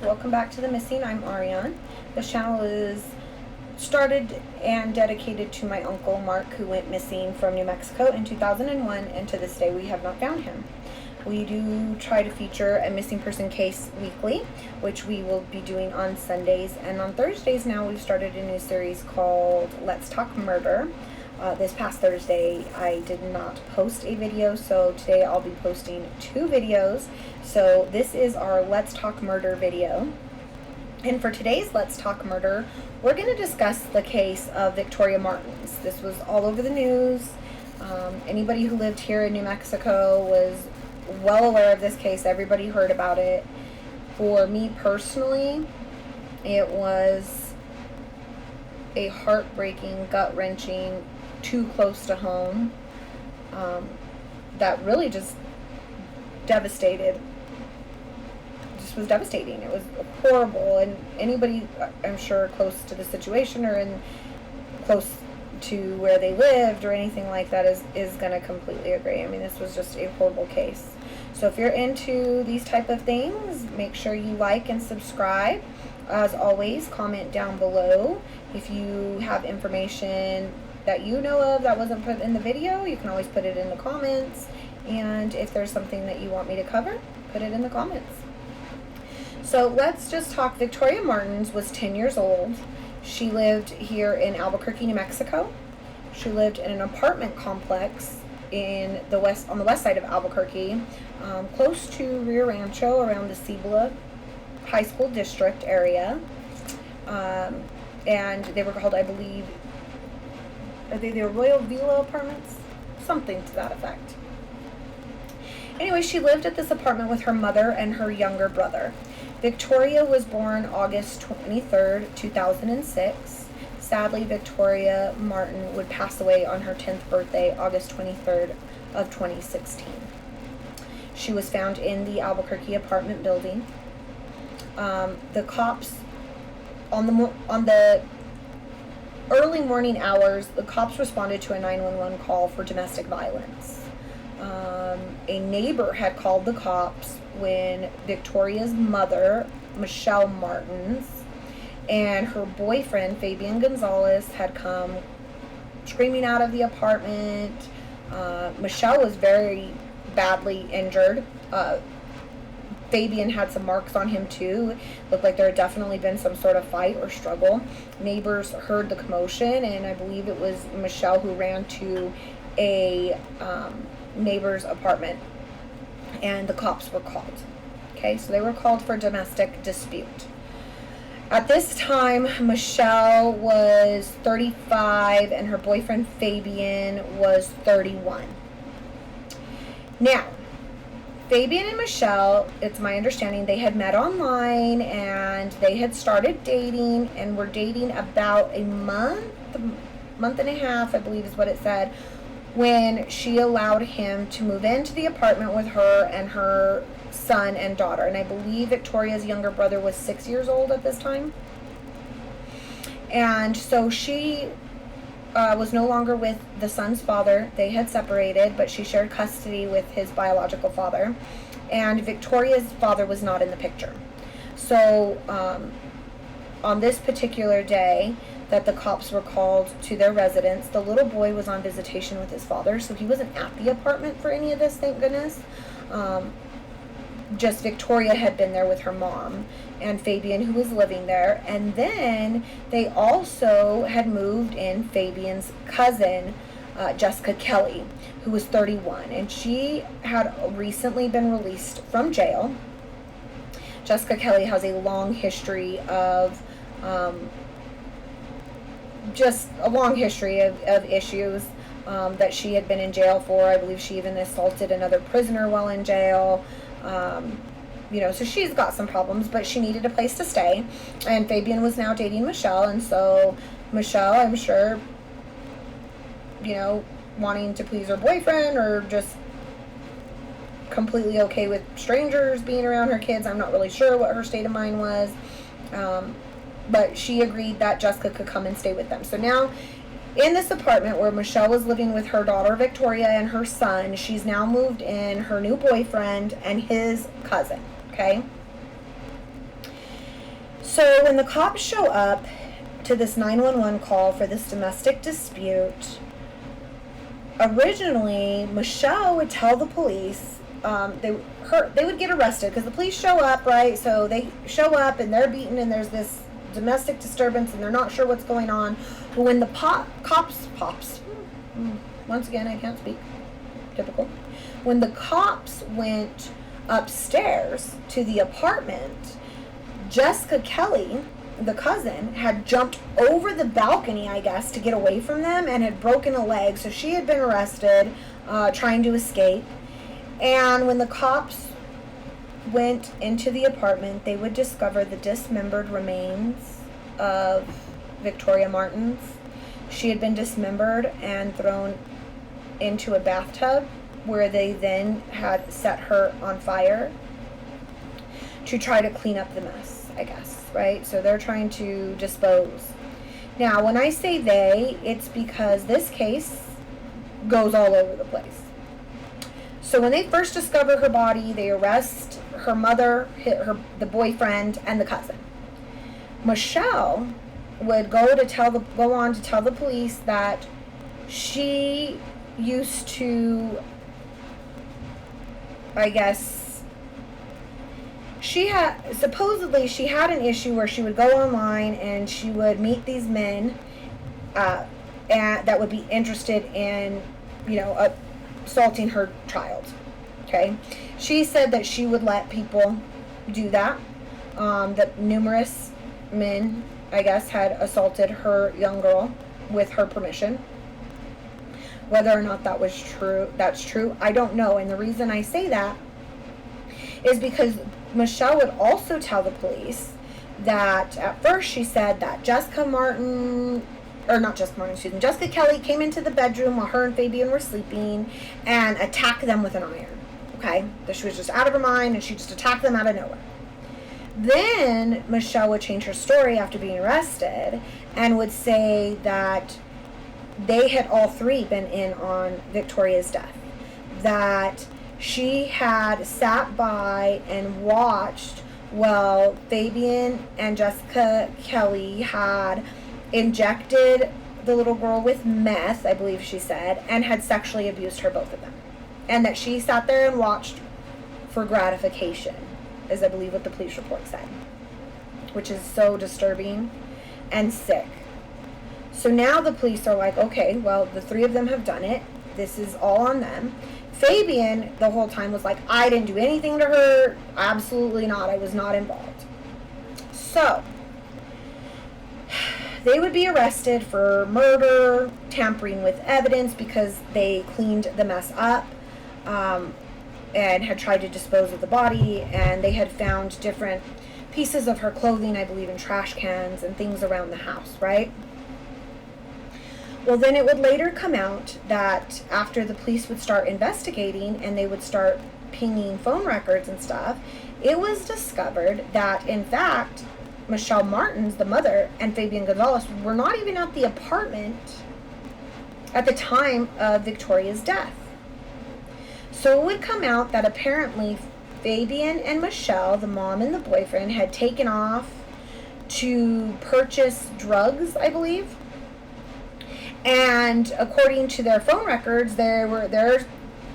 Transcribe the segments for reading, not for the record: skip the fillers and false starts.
welcome back to The Missing. I'm Ariane. This channel is started and dedicated to my uncle Mark, who went missing from New Mexico in 2001, and to this day we have not found him. We do try to feature a missing person case weekly, which we will be doing on Sundays, and on Thursdays now we've started a new series called Let's Talk Murder. This past Thursday I did not post a video, so today I'll be posting 2 videos. So this is our Let's Talk Murder video. And for today's Let's Talk Murder, we're going to discuss the case of Victoria Martens. This was all over the news. Anybody who lived here in New Mexico was well aware of this case. Everybody heard about it. For me personally, it was a heartbreaking, gut-wrenching, too close to home, that really just was devastating. It was horrible, and anybody, I'm sure, close to the situation or close to where they lived or anything like that is going to completely agree. I mean, this was just a horrible case. So if you're into these type of things, make sure you like and subscribe. As always, comment down below. If you have information that you know of that wasn't put in the video, you can always put it in the comments. And if there's something that you want me to cover, put it in the comments. So let's just talk. Victoria Martens was 10 years old. She lived here in Albuquerque, New Mexico. She lived in an apartment complex on the west side of Albuquerque, close to Rio Rancho, around the Cibola High School District area. And they were called, I believe, are they the Royal Villa Apartments? Something to that effect. Anyway, she lived at this apartment with her mother and her younger brother. Victoria was born August 23rd, 2006. Sadly, Victoria Martin would pass away on her 10th birthday, August 23rd of 2016. She was found in the Albuquerque apartment building. The cops, on the early morning hours, the cops responded to a 911 call for domestic violence. A neighbor had called the cops when Victoria's mother, Michelle Martens, and her boyfriend, Fabian Gonzalez, had come screaming out of the apartment. Michelle was very badly injured. Fabian had some marks on him too. Looked like there had definitely been some sort of fight or struggle. Neighbors heard the commotion, and I believe it was Michelle who ran to a neighbor's apartment, and the cops were called. Okay, so they were called for domestic dispute. At this time, Michelle was 35 and her boyfriend Fabian was 31. Now, Fabian and Michelle, it's my understanding, they had met online and they had started dating and were dating about a month and a half, I believe is what it said, when she allowed him to move into the apartment with her and her son and daughter. And I believe Victoria's younger brother was 6 years old at this time. And so she was no longer with the son's father. They had separated, but she shared custody with his biological father. And Victoria's father was not in the picture. So on this particular day that the cops were called to their residence, the little boy was on visitation with his father, so he wasn't at the apartment for any of this, thank goodness. Just Victoria had been there with her mom and Fabian, who was living there. And then they also had moved in Fabian's cousin, Jessica Kelly, who was 31, and she had recently been released from jail. Jessica Kelly has a long history of issues that she had been in jail for. I believe she even assaulted another prisoner while in jail. So she's got some problems, but she needed a place to stay. And Fabian was now dating Michelle, and so Michelle, I'm sure, wanting to please her boyfriend or just completely okay with strangers being around her kids. I'm not really sure what her state of mind was. But she agreed that Jessica could come and stay with them. So now, in this apartment where Michelle was living with her daughter Victoria and her son, she's now moved in her new boyfriend and his cousin, okay? So when the cops show up to this 911 call for this domestic dispute, originally Michelle would tell the police they would get arrested because the police show up, right? So they show up and they're beaten and there's this domestic disturbance and they're not sure what's going on. But when the cops, once again I can't speak, typical. When the cops went upstairs to the apartment, Jessica Kelly, the cousin, had jumped over the balcony, I guess, to get away from them and had broken a leg. So she had been arrested, trying to escape. And when the cops went into the apartment, they would discover the dismembered remains of Victoria Martens. She had been dismembered and thrown into a bathtub where they then had set her on fire to try to clean up the mess, I guess, right? So they're trying to dispose. Now, when I say they, it's because this case goes all over the place. So when they first discover her body, they arrest her mother, the boyfriend, and the cousin. Michelle would go on to tell the police that she used to, I guess, supposedly she had an issue where she would go online and she would meet these men and that would be interested in, assaulting her child. Okay, she said that she would let people do that. That numerous men, I guess, had assaulted her young girl with her permission. Whether or not that's true, I don't know. And the reason I say that is because Michelle would also tell the police that at first she said that Jessica Kelly came into the bedroom while her and Fabian were sleeping and attacked them with an iron. Okay? That she was just out of her mind and she just attacked them out of nowhere. Then Michelle would change her story after being arrested and would say that they had all three been in on Victoria's death. That she had sat by and watched while Fabian and Jessica Kelly had injected the little girl with meth, I believe she said, and had sexually abused her, both of them. And that she sat there and watched for gratification, is I believe what the police report said. Which is so disturbing and sick. So now the police are like, okay, well, the three of them have done it. This is all on them. Fabian, the whole time, was like, I didn't do anything to her. Absolutely not. I was not involved. So, they would be arrested for murder, tampering with evidence because they cleaned the mess up and had tried to dispose of the body. And they had found different pieces of her clothing, I believe, in trash cans and things around the house, right? Well, then it would later come out that after the police would start investigating and they would start pinging phone records and stuff, it was discovered that, in fact, Michelle Martens, the mother, and Fabian Gonzalez were not even at the apartment at the time of Victoria's death. So it would come out that apparently Fabian and Michelle, the mom and the boyfriend, had taken off to purchase drugs, I believe. And according to their phone records, their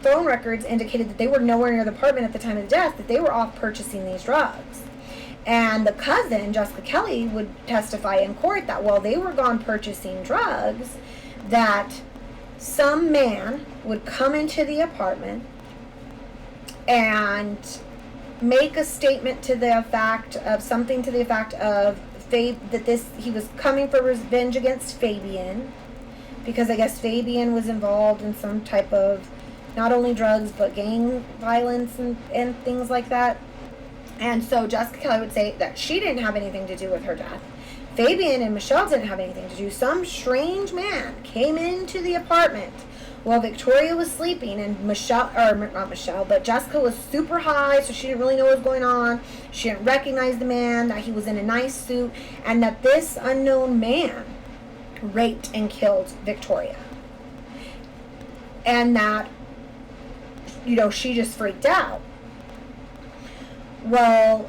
phone records indicated that they were nowhere near the apartment at the time of the death, that they were off purchasing these drugs. And the cousin, Jessica Kelly, would testify in court that while they were gone purchasing drugs, that some man would come into the apartment and make a statement to the effect of something to the effect of he was coming for revenge against Fabian, because I guess Fabian was involved in some type of not only drugs but gang violence and things like that. And so Jessica Kelly would say that she didn't have anything to do with her death. Fabian and Michelle didn't have anything to do. Some strange man came into the apartment while Victoria was sleeping, and Jessica was super high, so she didn't really know what was going on. She didn't recognize the man, that he was in a nice suit, and that this unknown man raped and killed Victoria. And that, she just freaked out. Well,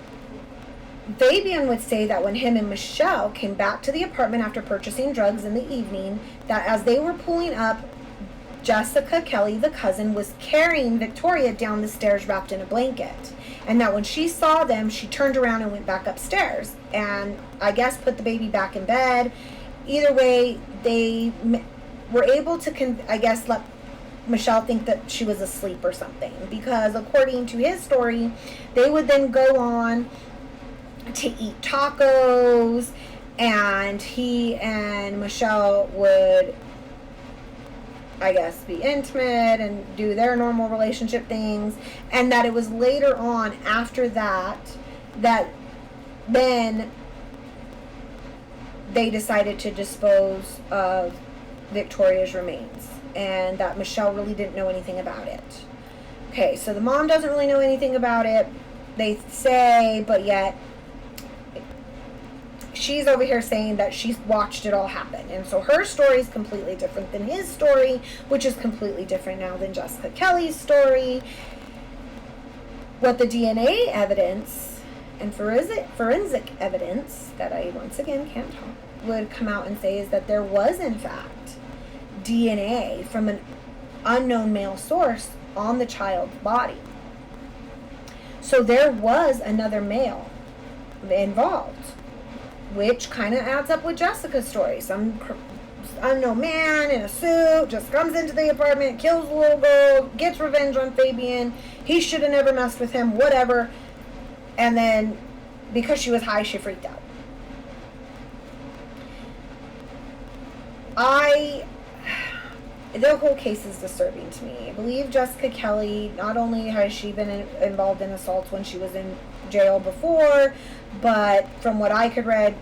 Fabian would say that when him and Michelle came back to the apartment after purchasing drugs in the evening, that as they were pulling up, Jessica Kelly, the cousin, was carrying Victoria down the stairs wrapped in a blanket. And that when she saw them, she turned around and went back upstairs. And I guess put the baby back in bed. Either way, they were able to, let Michelle think that she was asleep or something. Because according to his story, they would then go on to eat tacos. And he and Michelle would, I guess, be intimate and do their normal relationship things, and that it was later on after that then they decided to dispose of Victoria's remains, and that Michelle really didn't know anything about it. Okay, so the mom doesn't really know anything about it, they say, but yet she's over here saying that she's watched it all happen. And so her story is completely different than his story, which is completely different now than Jessica Kelly's story. What the DNA evidence and forensic evidence that I once again can't talk would come out and say is that there was in fact DNA from an unknown male source on the child's body. So there was another male involved, which kind of adds up with Jessica's story. Some unknown man in a suit just comes into the apartment, kills the little girl, gets revenge on Fabian. He should have never messed with him, whatever. And then, because she was high, she freaked out. The whole case is disturbing to me. I believe Jessica Kelly, not only has she been involved in assaults when she was in jail before, but from what I could read,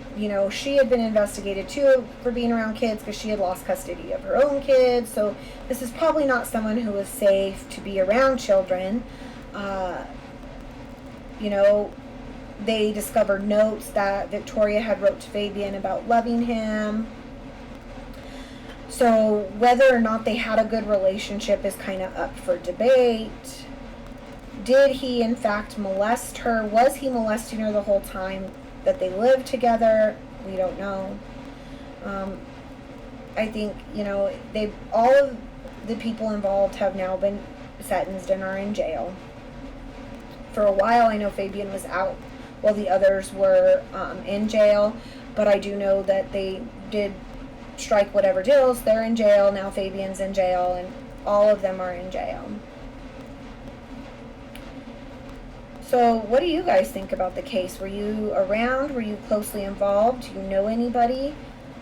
she had been investigated too for being around kids because she had lost custody of her own kids. So this is probably not someone who is safe to be around children. They discovered notes that Victoria had wrote to Fabian about loving him. So whether or not they had a good relationship is kind of up for debate. Did he in fact molest her? Was he molesting her the whole time that they lived together? We don't know. I think, all of the people involved have now been sentenced and are in jail. For a while, I know Fabian was out while the others were in jail, but I do know that they did strike whatever deals. They're in jail. Now Fabian's in jail, and all of them are in jail. So what do you guys think about the case? Were you around? Were you closely involved? Do you know anybody?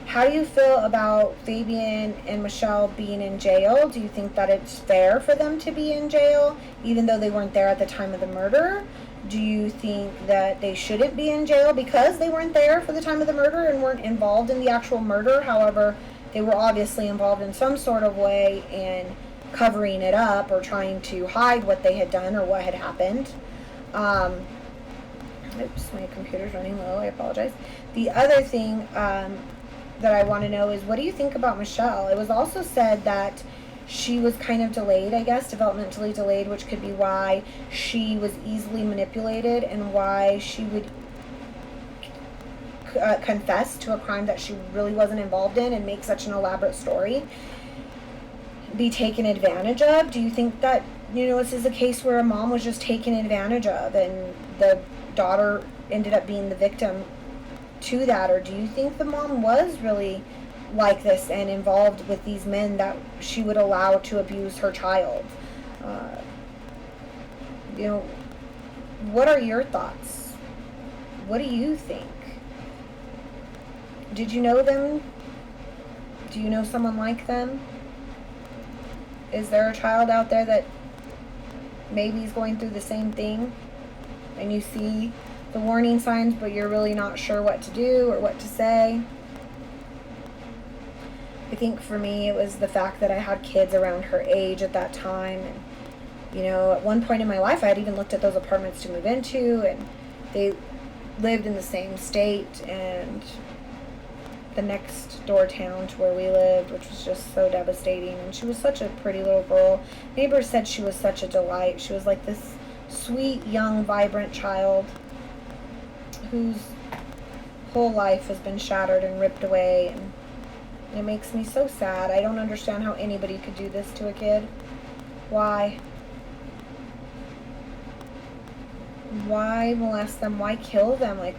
How do you feel about Fabian and Michelle being in jail? Do you think that it's fair for them to be in jail, even though they weren't there at the time of the murder? Do you think that they shouldn't be in jail because they weren't there for the time of the murder and weren't involved in the actual murder? However, they were obviously involved in some sort of way in covering it up or trying to hide what they had done or what had happened. Oops, my computer's running low. I apologize. The other thing that I want to know is, what do you think about Michelle? It was also said that she was kind of delayed, I guess, developmentally delayed, which could be why she was easily manipulated and why she would confess to a crime that she really wasn't involved in and make such an elaborate story, be taken advantage of. Do you think that, this is a case where a mom was just taken advantage of and the daughter ended up being the victim to that? Or do you think the mom was really like this and involved with these men that she would allow to abuse her child? What are your thoughts? What do you think? Did you know them? Do you know someone like them? Is there a child out there that maybe is going through the same thing and you see the warning signs but you're really not sure what to do or what to say? I think for me it was the fact that I had kids around her age at that time, and at one point in my life I had even looked at those apartments to move into, and they lived in the same state and the next door town to where we lived, which was just so devastating. And she was such a pretty little girl. Neighbors said she was such a delight. She was like this sweet, young, vibrant child whose whole life has been shattered and ripped away, and it makes me so sad. I don't understand how anybody could do this to a kid. Why? Why molest them? Why kill them? Like,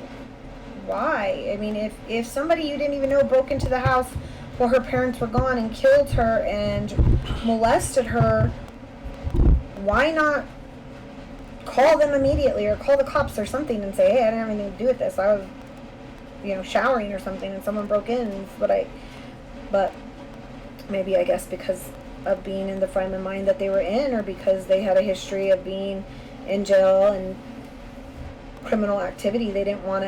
why? I mean, if somebody you didn't even know broke into the house while her parents were gone and killed her and molested her, why not call them immediately or call the cops or something and say, hey, I didn't have anything to do with this. I was, showering or something and someone broke in. But maybe, I guess, because of being in the frame of mind that they were in, or because they had a history of being in jail and criminal activity, they didn't want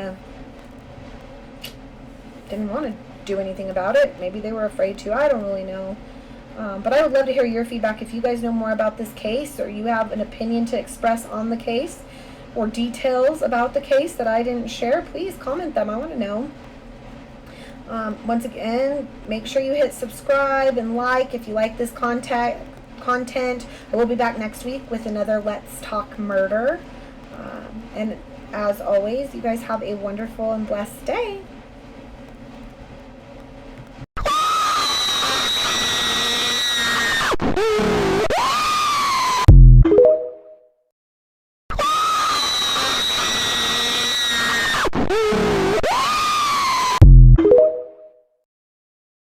to do anything about it. Maybe they were afraid to. I don't really know. But I would love to hear your feedback. If you guys know more about this case, or you have an opinion to express on the case, or details about the case that I didn't share, please comment them. I want to know. Once again, make sure you hit subscribe and like if you like this content. I will be back next week with another Let's Talk Murder. And as always, you guys have a wonderful and blessed day.